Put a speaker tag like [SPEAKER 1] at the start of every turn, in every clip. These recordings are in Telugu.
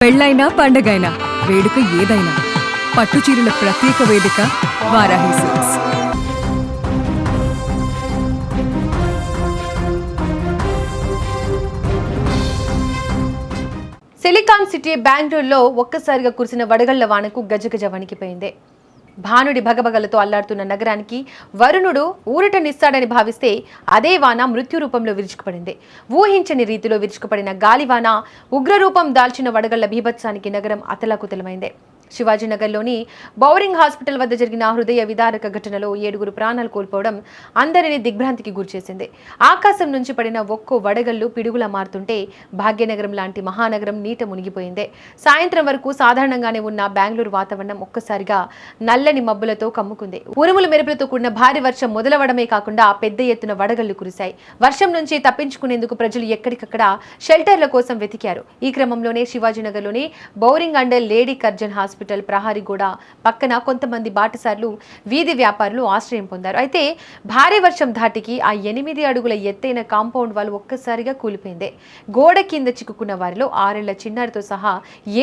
[SPEAKER 1] పెళ్ళైనా పండగైనా వేడుక ఏదైనా పట్టుచీరల ప్రత్యేక వేదిక వారాహి సిల్క్స్.
[SPEAKER 2] సిలికాన్ సిటీ బెంగళూరులో ఒక్కసారిగా కురిసిన వడగళ్ల వానకు గజగజ వణికిపోయింది. భానుడి భగభగలతో అల్లాడుతున్న నగరానికి వరుణుడు ఊరటనిస్తాడని భావిస్తే అదే వాన మృత్యు రూపంలో విరుచుకుపడింది. ఊహించని రీతిలో విరుచుకుపడిన గాలివాన ఉగ్రరూపం దాల్చిన వడగళ్ల బీభత్సానికి నగరం అతలాకుతలమైంది. శివాజీనగర్లోని బౌరింగ్ హాస్పిటల్ వద్ద జరిగిన హృదయ విదారక ఘటనలో 7 ప్రాణాలు కోల్పోవడం అందరినీ దిగ్భ్రాంతికి గురిచేసింది. ఆకాశం నుంచి పడిన ఒక్కో వడగళ్లు పిడుగులా మారుతుంటే భాగ్యనగరం లాంటి మహానగరం నీట మునిగిపోయింది. సాయంత్రం వరకు సాధారణంగానే ఉన్న బెంగళూరు వాతావరణం ఒక్కసారిగా నల్లని మబ్బులతో కమ్ముకుంది. ఉరుములు మెరుపులతో కూడిన భారీ వర్షం మొదలవడమే కాకుండా పెద్ద ఎత్తున వడగళ్లు కురిశాయి. వర్షం నుంచి తప్పించుకునేందుకు ప్రజలు ఎక్కడికక్కడ షెల్టర్ల కోసం వెతికారు. ఈ క్రమంలోనే శివాజీనగర్లోని Bowring and Lady Curzon Hospital ప్రహారీ గోడ పక్కన కొంతమంది బాటసార్లు వీధి వ్యాపారులు ఆశ్రయం పొందారు. అయితే భారీ వర్షం ధాటికి ఆ 8 అడుగుల ఎత్తైన కాంపౌండ్ వాల్ ఒక్కసారిగా కూలిపోయింది. గోడ కింద చిక్కుకున్న వారిలో 6 ఏళ్ల చిన్నారితో సహా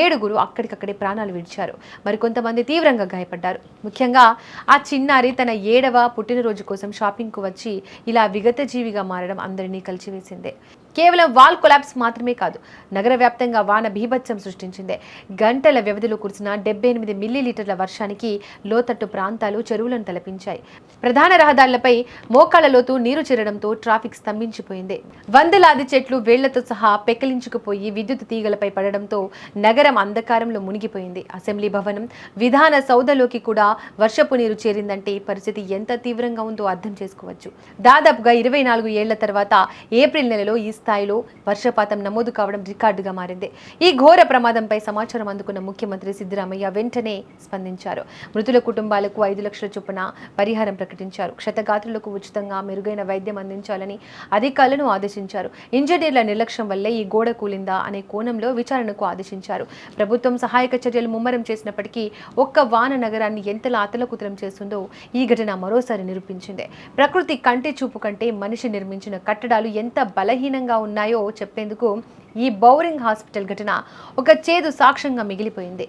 [SPEAKER 2] 7 అక్కడికక్కడే ప్రాణాలు విడిచారు. మరికొంతమంది తీవ్రంగా గాయపడ్డారు. ముఖ్యంగా ఆ చిన్నారి తన 7వ పుట్టినరోజు కోసం షాపింగ్ కు వచ్చి ఇలా విగత జీవిగా మారడం అందరినీ కలిచివేసింది. కేవలం వాల్ కొలాప్స్ మాత్రమే కాదు, నగర వ్యాప్తంగా వాన బీభత్సం సృష్టించింది. గంటల వ్యవధిలో కురిసిన 78 మిల్లీలీటర్ల వర్షానికి లోతట్టు ప్రాంతాలు చెరువులను తలపించాయి. ప్రధాన రహదారులపై మోకాళ్ల లోతు నీరు చేరడంతో ట్రాఫిక్ స్తంభించిపోయింది. వందలాది చెట్లు వేళ్లతో సహా పెకిలించుకుపోయి విద్యుత్ తీగలపై పడడంతో నగరం అంధకారంలో మునిగిపోయింది. అసెంబ్లీ భవనం, విధాన సౌధలోకి కూడా వర్షపు నీరు చేరిందంటే పరిస్థితి ఎంత తీవ్రంగా ఉందో అర్థం చేసుకోవచ్చు. దాదాపుగా 24 ఏళ్ల తర్వాత ఏప్రిల్ నెలలో ఈ స్థాయిలో వర్షపాతం నమోదు కావడం రికార్డుగా మారింది. ఈ ఘోర ప్రమాదంపై సమాచారం అందుకున్న ముఖ్యమంత్రి సిద్ధరామయ్య వెంటనే స్పందించారు. మృతుల కుటుంబాలకు 5 లక్షల చొప్పున పరిహారం ప్రకటించారు. క్షతగాత్రులకు ఉచితంగా మెరుగైన వైద్యం అందించాలని అధికారులను ఆదేశించారు. ఇంజనీర్ల నిర్లక్ష్యం వల్లే ఈ గోడ కూలిందా అనే కోణంలో విచారణకు ఆదేశించారు. ప్రభుత్వం సహాయక చర్యలు ముమ్మరం చేసినప్పటికీ ఒక్క వాన నగరాన్ని ఎంతలా అతలకుతలం చేస్తుందో ఈ ఘటన మరోసారి నిరూపించింది. ప్రకృతి కంటి చూపు కంటే మనిషి నిర్మించిన కట్టడాలు ఎంత బలహీనంగా ఉన్నాయో చెప్పేందుకు ఈ బౌరింగ్ హాస్పిటల్ ఘటన ఒక చేదు సాక్ష్యంగా మిగిలిపోయింది.